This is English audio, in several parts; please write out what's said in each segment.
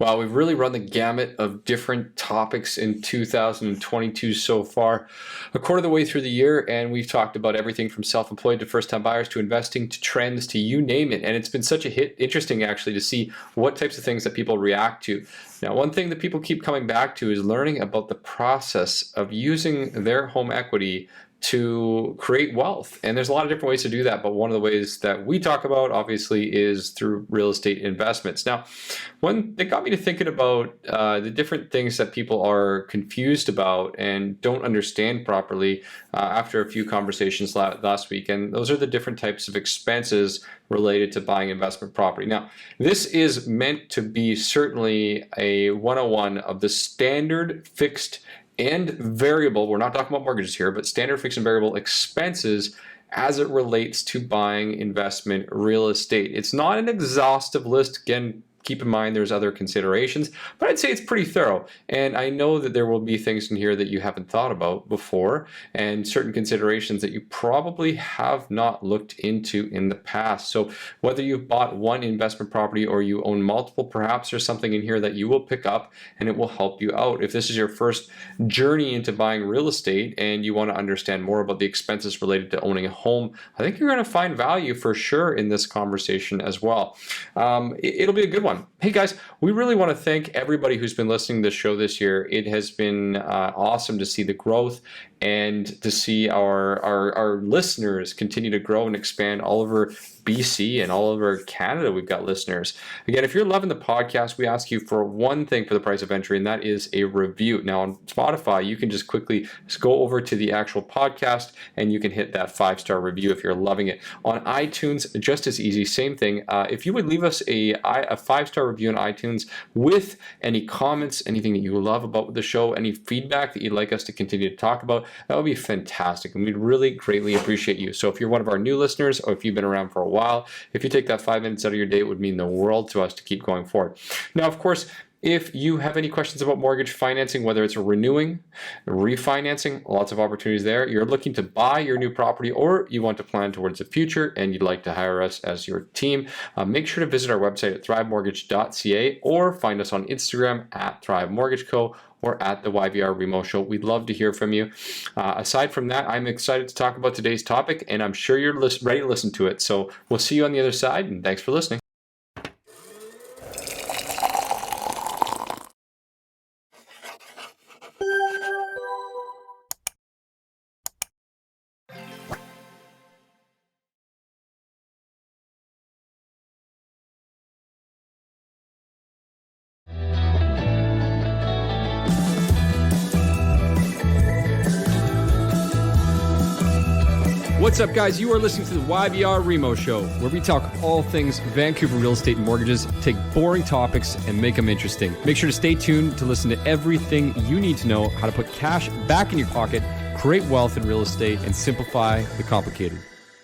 Wow, we've really run the gamut of different topics in 2022 so far, a quarter of the way through the year, and we've talked about everything from self-employed to first-time buyers to investing to trends to you name it. And it's been such a hit, interesting actually to see what types of things that people react to. Now, one thing that people keep coming back to is learning about the process of using their home equity to create wealth. And there's a lot of different ways to do that, but one of the ways that we talk about obviously is through real estate investments. Now, one that got me to thinking about the different things that people are confused about and don't understand properly after a few conversations last week, and those are the different types of expenses related to buying investment property. Now, this is meant to be certainly a 101 of the standard fixed and variable, we're not talking about mortgages here, but standard fixed and variable expenses as it relates to buying investment real estate. It's not an exhaustive list. Again, keep in mind there's other considerations, but I'd say it's pretty thorough. And I know that there will be things in here that you haven't thought about before and certain considerations that you probably have not looked into in the past. So whether you've bought one investment property or you own multiple, perhaps there's something in here that you will pick up and it will help you out. If this is your first journey into buying real estate and you want to understand more about the expenses related to owning a home, I think you're going to find value for sure in this conversation as well. It'll be a good one. Hey guys, we really want to thank everybody who's been listening to the show this year. It has been awesome to see the growth and to see our listeners continue to grow and expand all over BC and all over Canada. We've got listeners. Again, if you're loving the podcast, we ask you for one thing for the price of entry, and that is a review. Now on Spotify, you can just quickly go over to the actual podcast and you can hit that 5-star review if you're loving it. On iTunes, just as easy, same thing. If you would leave us a 5-star review on iTunes with any comments, anything that you love about the show, any feedback that you'd like us to continue to talk about, that would be fantastic, and we'd really greatly appreciate you. So if you're one of our new listeners, or if you've been around for a while, if you take that 5 minutes out of your day, it would mean the world to us to keep going forward. Now, of course, if you have any questions about mortgage financing, whether it's renewing, refinancing, lots of opportunities there. You're looking to buy your new property or you want to plan towards the future and you'd like to hire us as your team, make sure to visit our website at thrivemortgage.ca or find us on Instagram at Thrive Mortgage Co. or at the YVR REMO Show. We'd love to hear from you. Aside from that, I'm excited to talk about today's topic, and I'm sure you're ready to listen to it. So we'll see you on the other side, and thanks for listening. What's up, guys? You are listening to the YVR REMO Show, where we talk all things Vancouver real estate and mortgages, take boring topics and make them interesting. Make sure to stay tuned to listen to everything you need to know how to put cash back in your pocket, create wealth in real estate, and simplify the complicated.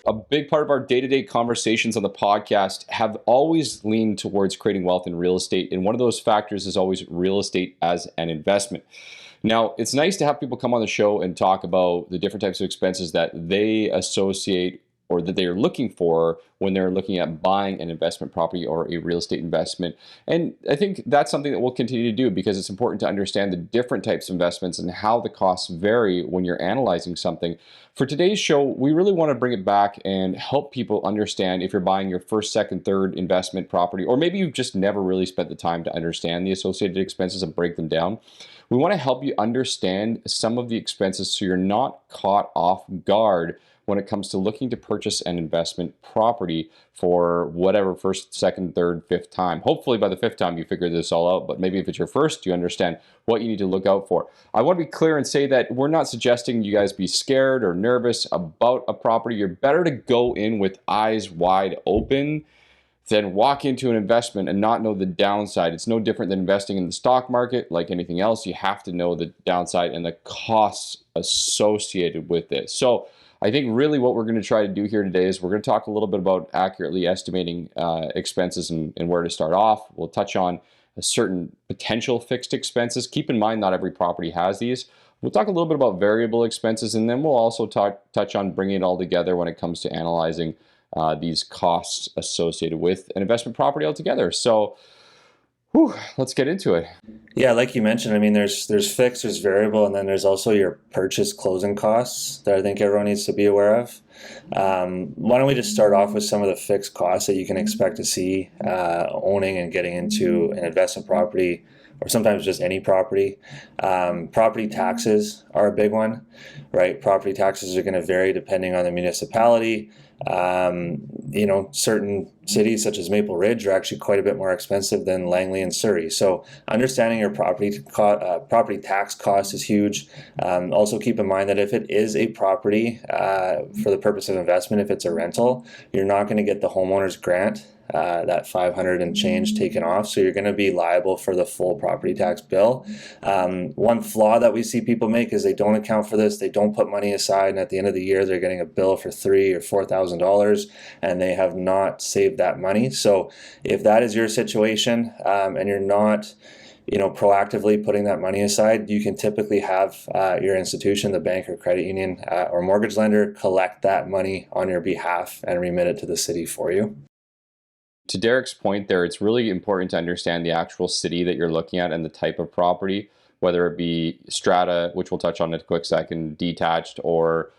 A big part of our day-to-day conversations on the podcast have always leaned towards creating wealth in real estate, and one of those factors is always real estate as an investment. Now, it's nice to have people come on the show and talk about the different types of expenses that they associate or that they are looking for when they're looking at buying an investment property or a real estate investment. And I think that's something that we'll continue to do because it's important to understand the different types of investments and how the costs vary when you're analyzing something. For today's show, we really want to bring it back and help people understand if you're buying your first, second, third investment property, or maybe you've just never really spent the time to understand the associated expenses and break them down. We want to help you understand some of the expenses so you're not caught off guard when it comes to looking to purchase an investment property for whatever first, second, third, fifth time. Hopefully by the fifth time you figure this all out, but maybe if it's your first, you understand what you need to look out for. I want to be clear and say that we're not suggesting you guys be scared or nervous about a property. You're better to go in with eyes wide open than walk into an investment and not know the downside. It's no different than investing in the stock market. Like anything else, you have to know the downside and the costs associated with it. So I think really what we're going to try to do here today is we're going to talk a little bit about accurately estimating expenses and where to start off. We'll touch on a certain potential fixed expenses. Keep in mind, not every property has these. We'll talk a little bit about variable expenses, and then we'll also touch on bringing it all together when it comes to analyzing these costs associated with an investment property altogether. So Whew, let's get into it. Yeah, like you mentioned, I mean, there's fixed, there's variable, and then there's also your purchase closing costs that I think everyone needs to be aware of. Why don't we just start off with some of the fixed costs that you can expect to see owning and getting into an investment property, or sometimes just any property. Property taxes are a big one, right? Property taxes are going to vary depending on the municipality. Certain cities such as Maple Ridge are actually quite a bit more expensive than Langley and Surrey. So understanding your property tax cost is huge. Also keep in mind that if it is a property for the purpose of investment, if it's a rental, you're not going to get the homeowner's grant, that 500 and change taken off. So you're going to be liable for the full property tax bill. One flaw that we see people make is they don't account for this. They don't put money aside, and at the end of the year, they're getting a bill for $3,000 or $4,000, and they have not saved that money. So if that is your situation, and you're not proactively putting that money aside, you can typically have your institution, the bank or credit union or mortgage lender, collect that money on your behalf and remit it to the city for you. To Derek's point there, it's really important to understand the actual city that you're looking at and the type of property, whether it be strata, which we'll touch on in a quick second, detached, or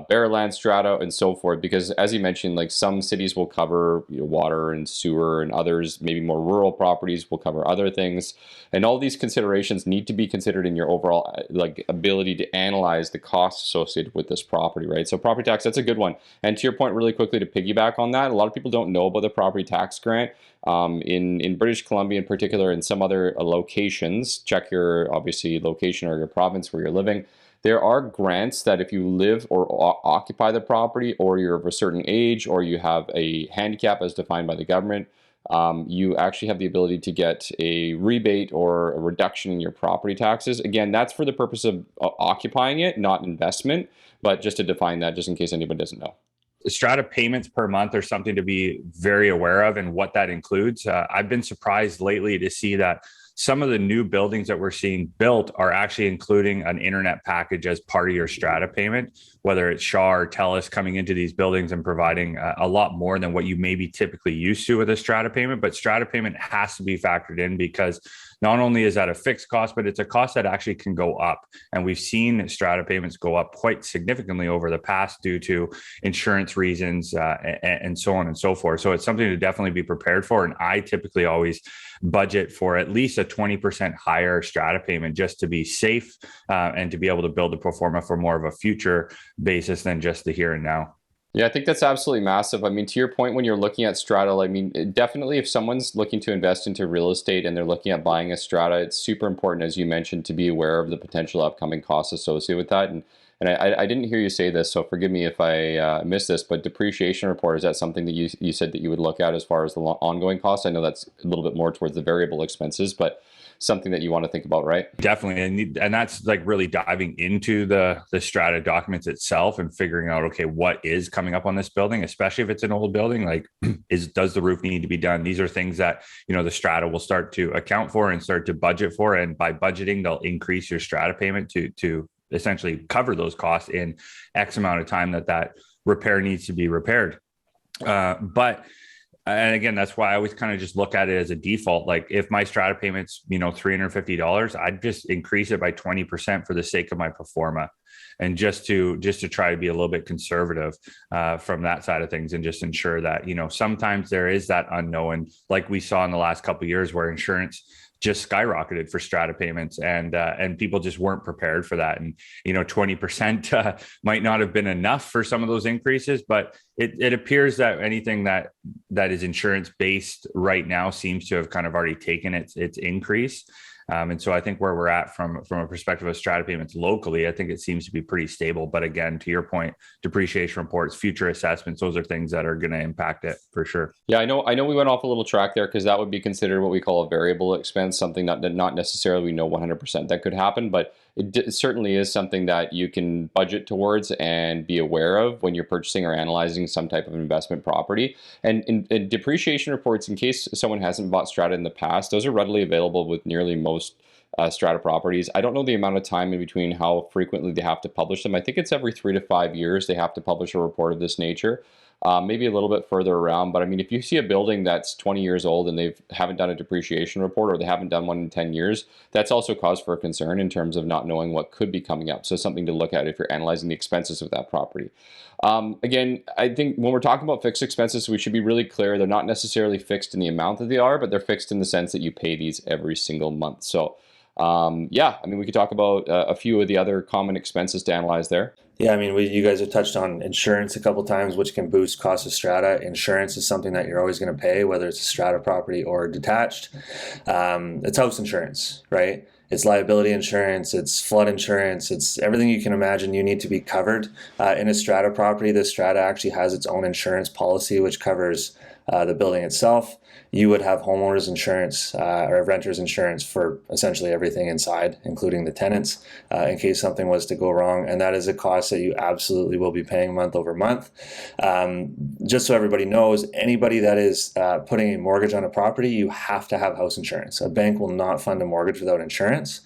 bare land strata, and so forth. Because as you mentioned, like some cities will cover water and sewer, and others, maybe more rural properties, will cover other things. And all these considerations need to be considered in your overall ability to analyze the costs associated with this property, right? So property tax, that's a good one. And to your point, really quickly to piggyback on that, a lot of people don't know about the property tax grant. In British Columbia in particular, and some other locations, check your obviously location or your province where you're living. There are grants that if you live or occupy the property, or you're of a certain age, or you have a handicap as defined by the government, you actually have the ability to get a rebate or a reduction in your property taxes. Again, that's for the purpose of occupying it, not investment, but just to define that, just in case anybody doesn't know. Strata payments per month are something to be very aware of and what that includes. I've been surprised lately to see that some of the new buildings that we're seeing built are actually including an internet package as part of your strata payment, whether it's Shaw or TELUS coming into these buildings and providing a lot more than what you may be typically used to with a strata payment. But strata payment has to be factored in, because not only is that a fixed cost, but it's a cost that actually can go up. And we've seen strata payments go up quite significantly over the past due to insurance reasons and so on and so forth. So it's something to definitely be prepared for. And I typically always budget for at least a 20% higher strata payment just to be safe and to be able to build a pro forma for more of a future basis than just the here and now. Yeah, I think that's absolutely massive. I mean, to your point, when you're looking at strata, I mean, definitely if someone's looking to invest into real estate and they're looking at buying a strata, it's super important, as you mentioned, to be aware of the potential upcoming costs associated with that. And I didn't hear you say this, so forgive me if I missed this, but depreciation report, is that something that you said that you would look at as far as the ongoing costs? I know that's a little bit more towards the variable expenses, but something that you want to think about, right? Definitely. And that's like really diving into the strata documents itself and figuring out, okay, what is coming up on this building, especially if it's an old building, like does the roof need to be done? These are things that, the strata will start to account for and start to budget for. And by budgeting, they'll increase your strata payment to essentially cover those costs in X amount of time that repair needs to be repaired. And again, that's why I always kind of just look at it as a default. Like if my strata payment's, $350, I'd just increase it by 20% for the sake of my pro forma. And just to try to be a little bit conservative from that side of things, and just ensure that, sometimes there is that unknown, like we saw in the last couple of years where insurance just skyrocketed for strata payments, and people just weren't prepared for that. And 20% might not have been enough for some of those increases, but it appears that anything that is insurance based right now seems to have kind of already taken its increase. And so I think where we're at from a perspective of strata payments locally, I think it seems to be pretty stable. But again, to your point, depreciation reports, future assessments, those are things that are going to impact it for sure. Yeah, I know we went off a little track there, because that would be considered what we call a variable expense, something that not necessarily we know 100% that could happen, but it certainly is something that you can budget towards and be aware of when you're purchasing or analyzing some type of investment property. And in depreciation reports, in case someone hasn't bought strata in the past, those are readily available with nearly most strata properties. I don't know the amount of time in between, how frequently they have to publish them. I think it's every 3 to 5 years they have to publish a report of this nature. maybe a little bit further around. But I mean, if you see a building that's 20 years old and they haven't done a depreciation report, or they haven't done one in 10 years, that's also cause for concern in terms of not knowing what could be coming up. So something to look at if you're analyzing the expenses of that property. Again, I think when we're talking about fixed expenses, we should be really clear. They're not necessarily fixed in the amount that they are, but they're fixed in the sense that you pay these every single month. So yeah, I mean, we could talk about a few of the other common expenses to analyze there. Yeah, I mean, you guys have touched on insurance a couple times, which can boost cost of strata. Insurance is something that you're always going to pay, whether it's a strata property or detached. It's house insurance, right? It's liability insurance, it's flood insurance, it's everything you can imagine you need to be covered. In a strata property, the strata actually has its own insurance policy, which covers the building itself. You would have homeowners insurance or renters insurance for essentially everything inside, including the tenants, in case something was to go wrong. And that is a cost that you absolutely will be paying month over month. Just so everybody knows, anybody that is putting a mortgage on a property, you have to have house insurance. A bank will not fund a mortgage without insurance.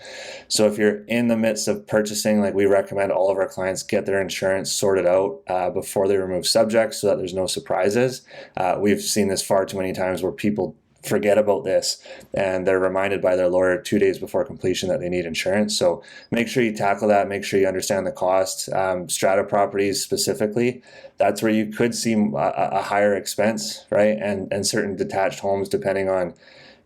So if you're in the midst of purchasing, like, we recommend all of our clients get their insurance sorted out before they remove subjects, so that there's no surprises. We've seen this far too many times where people forget about this and they're reminded by their lawyer 2 days before completion that they need insurance. So make sure you tackle that. Make sure you understand the cost. Strata properties specifically, that's where you could see a higher expense, right? And certain detached homes, depending on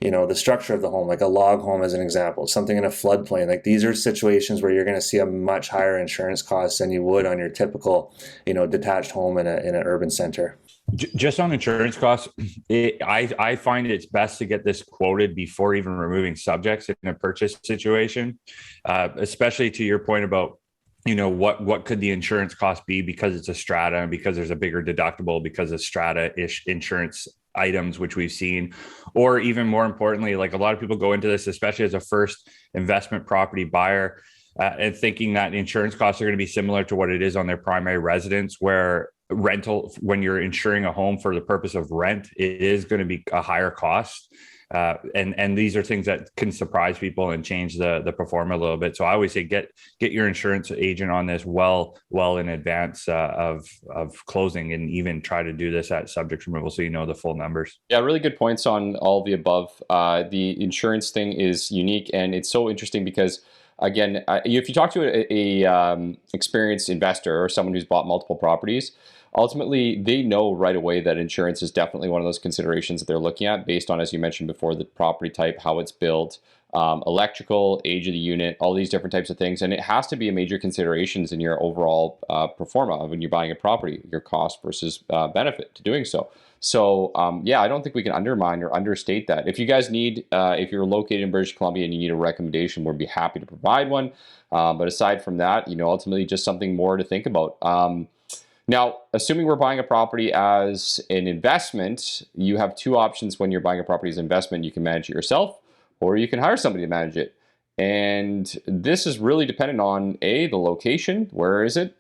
the structure of the home, like a log home as an example, something in a floodplain. Like, these are situations where you're going to see a much higher insurance cost than you would on your typical, detached home in an urban center. Just on insurance costs, I find it's best to get this quoted before even removing subjects in a purchase situation, especially to your point about, what could the insurance cost be because it's a strata and because there's a bigger deductible because of strata-ish insurance items, which we've seen. Or even more importantly, like, a lot of people go into this, especially as a first investment property buyer, and thinking that insurance costs are going to be similar to what it is on their primary residence, where rental, when you're insuring a home for the purpose of rent, it is going to be a higher cost. And these are things that can surprise people and change the pro forma a little bit. So I always say get your insurance agent on this well in advance of closing, and even try to do this at subject removal so you know the full numbers. Yeah, really good points on all the above. The insurance thing is unique, and it's so interesting because, again, if you talk to a experienced investor or someone who's bought multiple properties, ultimately they know right away that insurance is definitely one of those considerations that they're looking at based on, as you mentioned before, the property type, how it's built, electrical, age of the unit, all these different types of things. And it has to be a major considerations in your overall pro forma when you're buying a property, your cost versus benefit to doing so. So yeah, I don't think we can undermine or understate that. If you guys need, if you're located in British Columbia and you need a recommendation, we'd be happy to provide one. But aside from that, ultimately just something more to think about. Now, assuming we're buying a property as an investment, you have two options when you're buying a property as an investment. You can manage it yourself, or you can hire somebody to manage it. And this is really dependent on A, the location, where is it?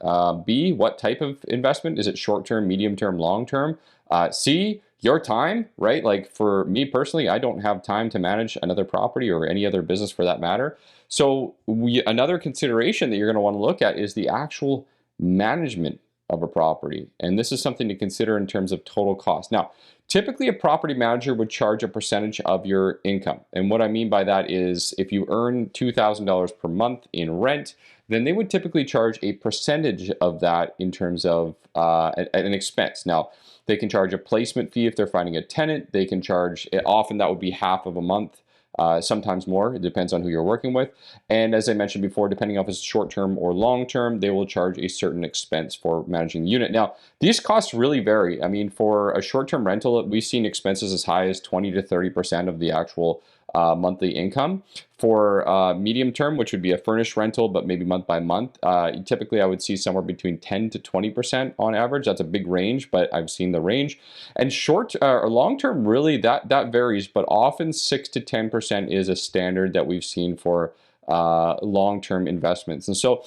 B, what type of investment? Is it short-term, medium-term, long-term? C, your time, right? Like, for me personally, I don't have time to manage another property or any other business for that matter. So another consideration that you're going to want to look at is the actual management of a property. And this is something to consider in terms of total cost. Now, typically a property manager would charge a percentage of your income. And what I mean by that is, if you earn $2,000 per month in rent, then they would typically charge a percentage of that in terms of an expense. Now, they can charge a placement fee if they're finding a tenant. They can charge, often that would be half of a month. Sometimes more. It depends on who you're working with. And as I mentioned before, depending on if it's short-term or long-term, they will charge a certain expense for managing the unit. Now, these costs really vary. I mean, for a short-term rental, we've seen expenses as high as 20 to 30% of the actual monthly income. For medium term, which would be a furnished rental, but maybe month by month, typically I would see somewhere between 10 to 20% on average. That's a big range, but I've seen the range. And short or long term, really that varies, but often 6 to 10% is a standard that we've seen for long term investments. And so,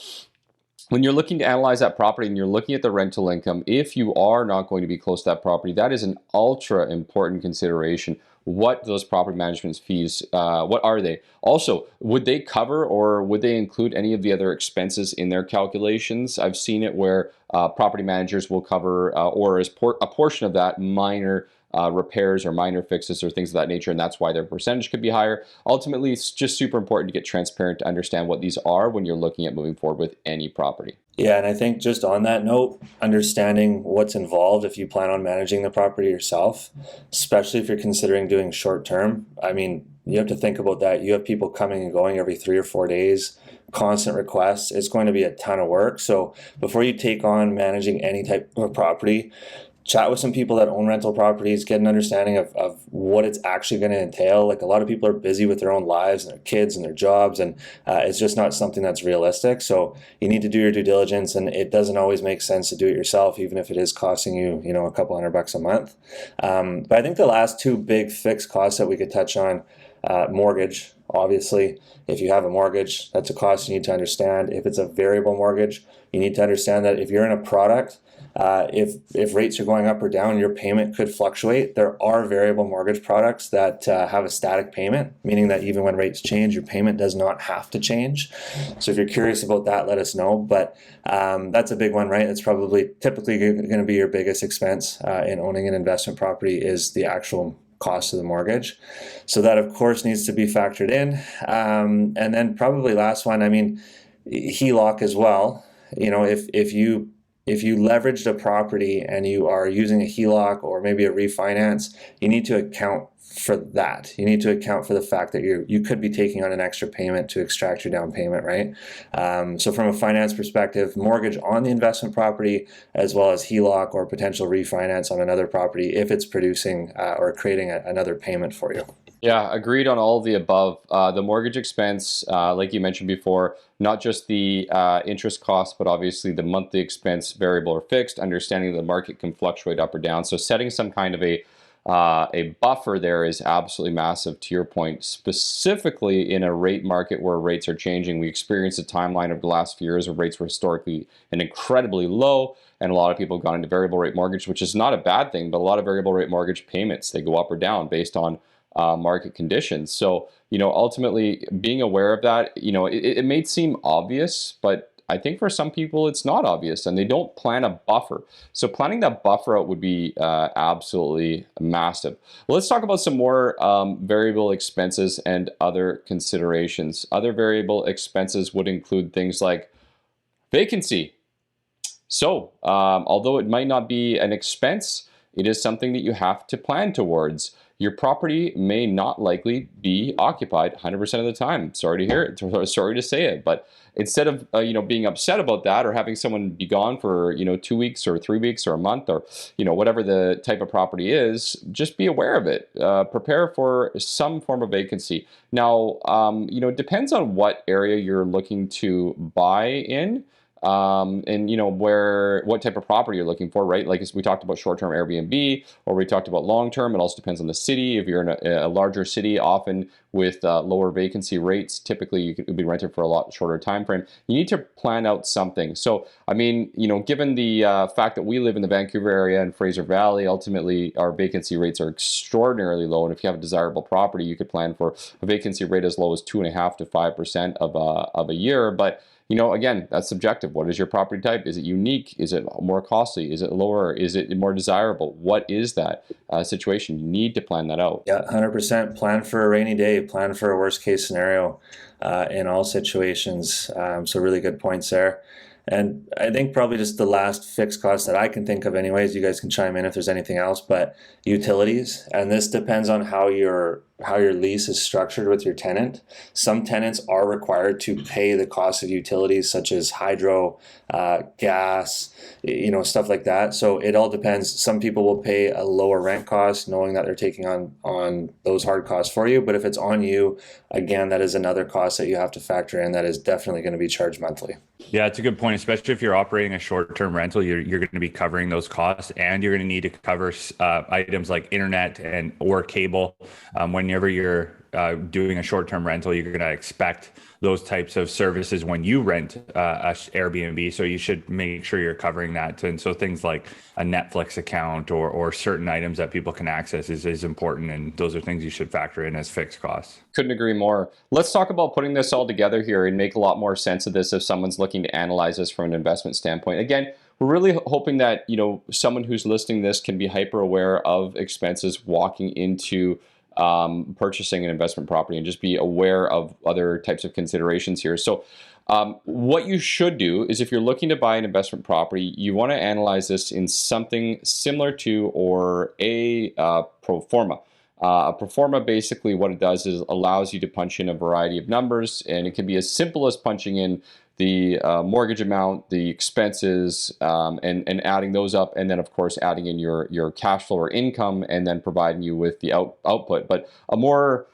when you're looking to analyze that property and you're looking at the rental income, if you are not going to be close to that property, that is an ultra important consideration. what those property management fees, what are they? Also, would they cover or would they include any of the other expenses in their calculations? I've seen it where property managers will cover or as a portion of that minor repairs or minor fixes or things of that nature, and that's why their percentage could be higher. Ultimately, it's just super important to get transparent to understand what these are when you're looking at moving forward with any property. Yeah, and I think just on that note, understanding what's involved if you plan on managing the property yourself, especially if you're considering doing short term. I mean, you have to think about that. You have people coming and going every 3 or 4 days, constant requests. It's going to be a ton of work. So before you take on managing any type of property, chat with some people that own rental properties, get an understanding of what it's actually going to entail. Like, a lot of people are busy with their own lives and their kids and their jobs, and it's just not something that's realistic. So you need to do your due diligence, and it doesn't always make sense to do it yourself, even if it is costing you, a couple $100 a month. But I think the last two big fixed costs that we could touch on, mortgage. Obviously, if you have a mortgage, that's a cost you need to understand. If it's a variable mortgage, you need to understand that if you're in a product, if rates are going up or down, your payment could fluctuate. There are variable mortgage products that have a static payment, meaning that even when rates change, your payment does not have to change. So if you're curious about that, let us know. But that's a big one, right? It's probably typically going to be your biggest expense in owning an investment property is the actual cost of the mortgage. So that, of course, needs to be factored in. And then probably last one, I mean, HELOC as well. If you leveraged a property and you are using a HELOC or maybe a refinance, you need to account for that. You need to account for the fact that you could be taking on an extra payment to extract your down payment, right? So from a finance perspective, mortgage on the investment property, as well as HELOC or potential refinance on another property if it's producing or creating another payment for you. Yeah, agreed on all of the above. The mortgage expense, like you mentioned before, not just the interest cost, but obviously the monthly expense, variable or fixed, understanding the market can fluctuate up or down. So setting some kind of a buffer there is absolutely massive, to your point, specifically in a rate market where rates are changing. We experienced a timeline over the last few years where rates were historically and incredibly low, and a lot of people have gone into variable rate mortgage, which is not a bad thing, but a lot of variable rate mortgage payments, they go up or down based on market conditions. So, ultimately being aware of that, it may seem obvious, but I think for some people it's not obvious and they don't plan a buffer. So planning that buffer out would be absolutely massive. Well, let's talk about some more variable expenses and other considerations. Other variable expenses would include things like vacancy. So although it might not be an expense, it is something that you have to plan towards. Your property may not likely be occupied 100% of the time. Sorry to hear it. Sorry to say it. But instead of being upset about that or having someone be gone for 2 weeks or 3 weeks or a month or whatever the type of property is, just be aware of it. Prepare for some form of vacancy. Now, it depends on what area you're looking to buy in. And what type of property you're looking for, right? Like we talked about short-term Airbnb, or we talked about long-term. It also depends on the city. If you're in a larger city, often with lower vacancy rates, typically you could be rented for a lot shorter time frame. You need to plan out something. So, I mean, given the fact that we live in the Vancouver area and Fraser Valley, ultimately our vacancy rates are extraordinarily low. And if you have a desirable property, you could plan for a vacancy rate as low as 2.5% to 5% of a year. But again, that's subjective. What is your property type? Is it unique? Is it more costly? Is it lower? Is it more desirable? What is that situation? You need to plan that out. Yeah, 100%. Plan for a rainy day. Plan for a worst case scenario in all situations. So really good points there. And I think probably just the last fixed cost that I can think of anyways, you guys can chime in if there's anything else, but utilities. And this depends on how your lease is structured with your tenant. Some tenants are required to pay the cost of utilities such as hydro, gas, stuff like that. So it all depends. Some people will pay a lower rent cost knowing that they're taking on those hard costs for you. But if it's on you, again, that is another cost that you have to factor in that is definitely going to be charged monthly. Yeah, it's a good point, especially if you're operating a short-term rental, you're going to be covering those costs, and you're going to need to cover items like internet or cable whenever you're doing a short-term rental, you're going to expect those types of services when you rent a Airbnb. So you should make sure you're covering that. And so things like a Netflix account or certain items that people can access is important. And those are things you should factor in as fixed costs. Couldn't agree more. Let's talk about putting this all together here and make a lot more sense of this if someone's looking to analyze this from an investment standpoint. Again, we're really hoping that, you know, someone who's listening this can be hyper aware of expenses walking into purchasing an investment property and just be aware of other types of considerations here. So what you should do is, if you're looking to buy an investment property, you want to analyze this in something similar to or a pro forma. A pro forma, basically what it does is allows you to punch in a variety of numbers, and it can be as simple as punching in the mortgage amount, the expenses, and adding those up, and then of course adding in your cash flow or income, and then providing you with the output. But a more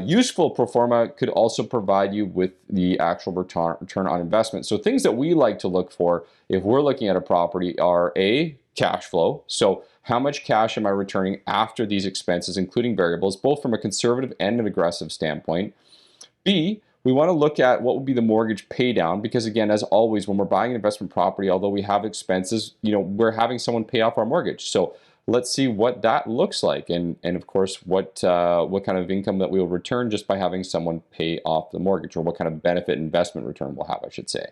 useful pro forma could also provide you with the actual return on investment. So things that we like to look for if we're looking at a property are A, cash flow. So how much cash am I returning after these expenses, including variables, both from a conservative and an aggressive standpoint. B, we want to look at what would be the mortgage pay down, because again, as always, when we're buying an investment property, although we have expenses, you know, we're having someone pay off our mortgage. So let's see what that looks like, and of course what kind of income that we will return just by having someone pay off the mortgage, or what kind of benefit investment return we'll have, I should say.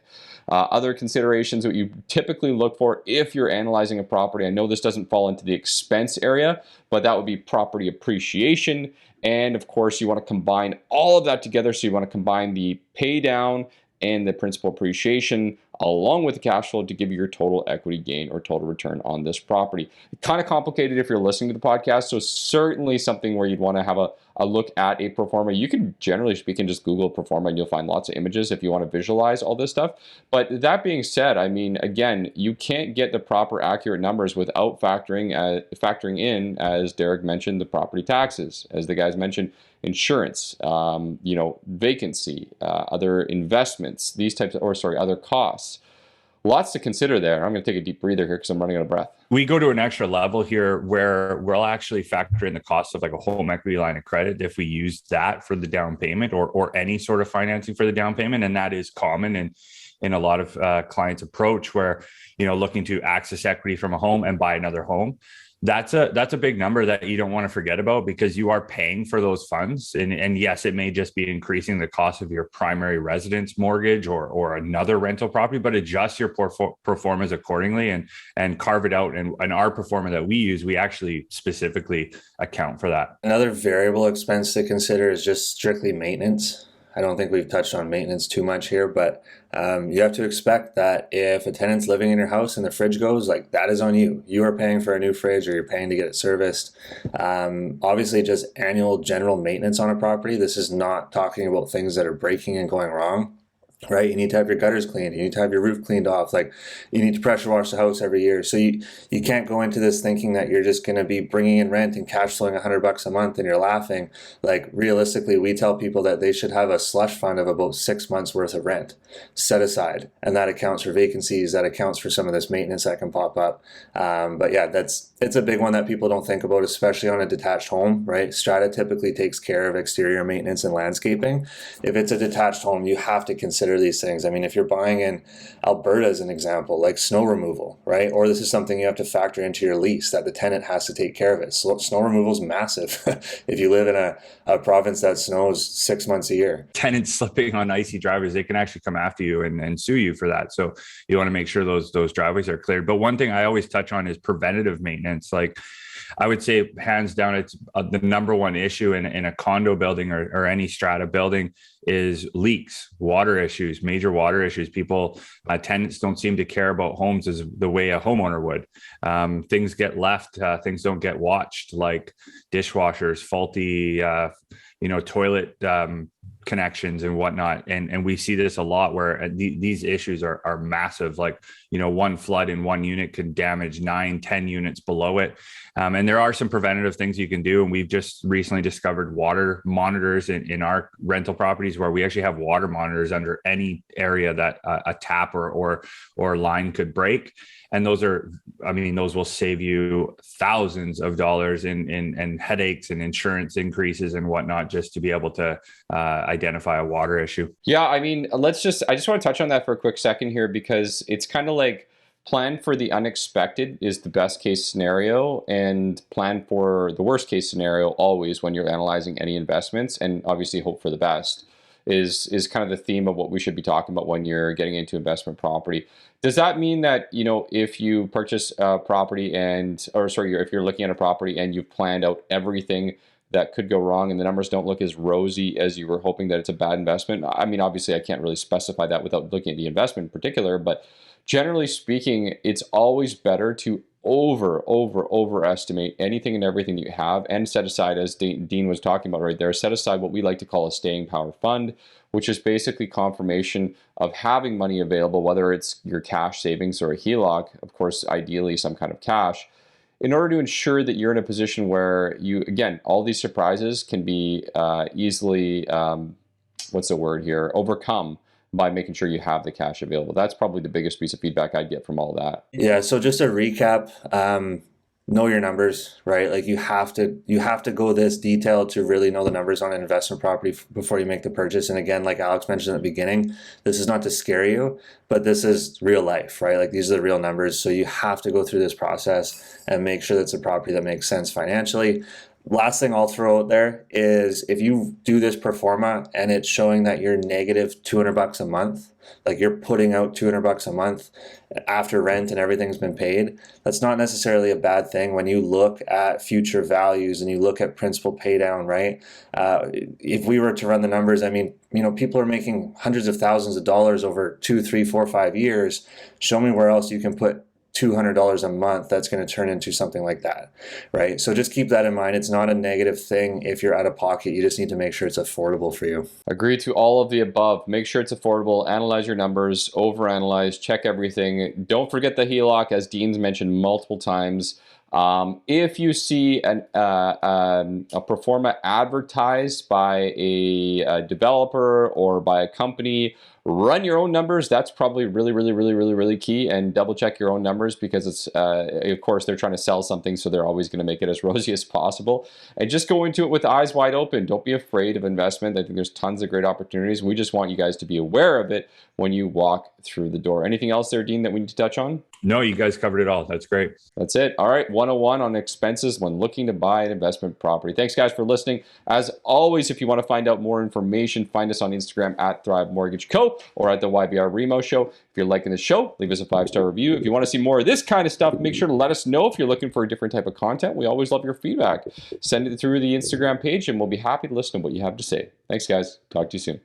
Other considerations that you typically look for if you're analyzing a property, I know this doesn't fall into the expense area, but that would be property appreciation. And of course, you want to combine all of that together. So you want to combine the pay down and the principal appreciation along with the cash flow to give you your total equity gain or total return on this property. Kind of complicated if you're listening to the podcast, so certainly something where you'd want to have a look at a pro forma. You can, generally speaking, just Google pro forma and you'll find lots of images if you want to visualize all this stuff. But that being said, I mean, again, you can't get the proper accurate numbers without factoring in, as Derek mentioned, the property taxes, as the guys mentioned, insurance, you know, vacancy, other investments, these types of, other costs. Lots to consider there. I'm going to take a deep breather here because I'm running out of breath. We go to an extra level here where we'll actually factor in the cost of like a home equity line of credit if we use that for the down payment, or any sort of financing for the down payment. And that is common in a lot of clients' approach, where, you know, looking to access equity from a home and buy another home. That's a big number that you don't want to forget about, because you are paying for those funds. And yes, it may just be increasing the cost of your primary residence mortgage or another rental property, but adjust your pro formas accordingly and carve it out. And our pro forma that we use, we actually specifically account for that. Another variable expense to consider is just strictly maintenance. I don't think we've touched on maintenance too much here, but you have to expect that if a tenant's living in your house and the fridge goes, like, that is on you. You are paying for a new fridge, or you're paying to get it serviced. Obviously, just annual general maintenance on a property. This is not talking about things that are breaking and going wrong. Right, you need to have your gutters cleaned. You need to have your roof cleaned off. Like, you need to pressure wash the house every year. So you can't go into this thinking that you're just going to be bringing in rent and cash flowing $100 a month and you're laughing. Like, realistically, we tell people that they should have a slush fund of about 6 months worth of rent set aside, and that accounts for vacancies. That accounts for some of this maintenance that can pop up. But yeah, it's a big one that people don't think about, especially on a detached home. Right, Strata typically takes care of exterior maintenance and landscaping. If it's a detached home, you have to consider these things. I mean, if you're buying in Alberta as an example, like snow removal, right? Or this is something you have to factor into your lease, that the tenant has to take care of it. So snow removal is massive. If you live in a province that snows 6 months a year. Tenants slipping on icy driveways, they can actually come after you and sue you for that. So you want to make sure those driveways are cleared. But one thing I always touch on is preventative maintenance. Like, I would say hands down, it's the number one issue in a condo building or any strata building is leaks, water issues, major water issues. Tenants don't seem to care about homes as the way a homeowner would. Things get left, things don't get watched, like dishwashers, faulty, toilet connections and whatnot. And we see this a lot where these issues are massive. Like, one flood in one unit could damage 9-10 units below it. And there are some preventative things you can do. And we've just recently discovered water monitors in our rental properties, where we actually have water monitors under any area that a tap or line could break. And those will save you thousands of dollars in headaches and insurance increases and whatnot, just to be able to identify a water issue. Yeah, I mean, I just want to touch on that for a quick second here, because it's kind of like plan for the unexpected is the best case scenario, and plan for the worst case scenario always when you're analyzing any investments, and obviously hope for the best is kind of the theme of what we should be talking about when you're getting into investment property. Does that mean that, if you purchase a property if you're looking at a property and you've planned out everything that could go wrong and the numbers don't look as rosy as you were hoping, that it's a bad investment? I mean, obviously I can't really specify that without looking at the investment in particular, but generally speaking, it's always better to overestimate anything and everything that you have, and set aside, as Dean was talking about right there, set aside what we like to call a staying power fund, which is basically confirmation of having money available, whether it's your cash savings or a HELOC, of course, ideally some kind of cash, in order to ensure that you're in a position where all these surprises can be easily, overcome by making sure you have the cash available. That's probably the biggest piece of feedback I'd get from all that. Yeah. So just to recap, know your numbers, right? Like you have to go this detailed to really know the numbers on an investment property before you make the purchase. And again, like Alex mentioned at the beginning, this is not to scare you, but this is real life, right? Like these are the real numbers. So you have to go through this process and make sure that's a property that makes sense financially. Last thing I'll throw out there is, if you do this pro forma and it's showing that you're negative $200 a month, like you're putting out $200 a month after rent and everything's been paid, that's not necessarily a bad thing when you look at future values and you look at principal pay down, right? If we were to run the numbers, I mean, people are making hundreds of thousands of dollars over 2, 3, 4, 5 years. Show me where else you can put $200 a month that's going to turn into something like that, right? So just keep that in mind. It's not a negative thing if you're out of pocket. You just need to make sure it's affordable for you. Agree to all of the above. Make sure it's affordable. Analyze your numbers. Overanalyze. Check everything. Don't forget the HELOC, as Dean's mentioned multiple times. If you see a pro forma advertised by a developer or by a company, run your own numbers. That's probably really key, and double check your own numbers, because it's of course they're trying to sell something, so they're always going to make it as rosy as possible. And just go into it with eyes wide open. Don't be afraid of investment. I think there's tons of great opportunities. We just want you guys to be aware of it when you walk through the door. Anything else there, Dean, that we need to touch on? No, you guys covered it all. That's great. That's it. All right, 101 on expenses when looking to buy an investment property. Thanks, guys, for listening. As always, if you want to find out more information, find us on Instagram at Thrive Mortgage Co. or at the YVR REMO Show. If you're liking the show, leave us a 5-star review. If you want to see more of this kind of stuff, make sure to let us know if you're looking for a different type of content. We always love your feedback. Send it through the Instagram page, and we'll be happy to listen to what you have to say. Thanks, guys. Talk to you soon.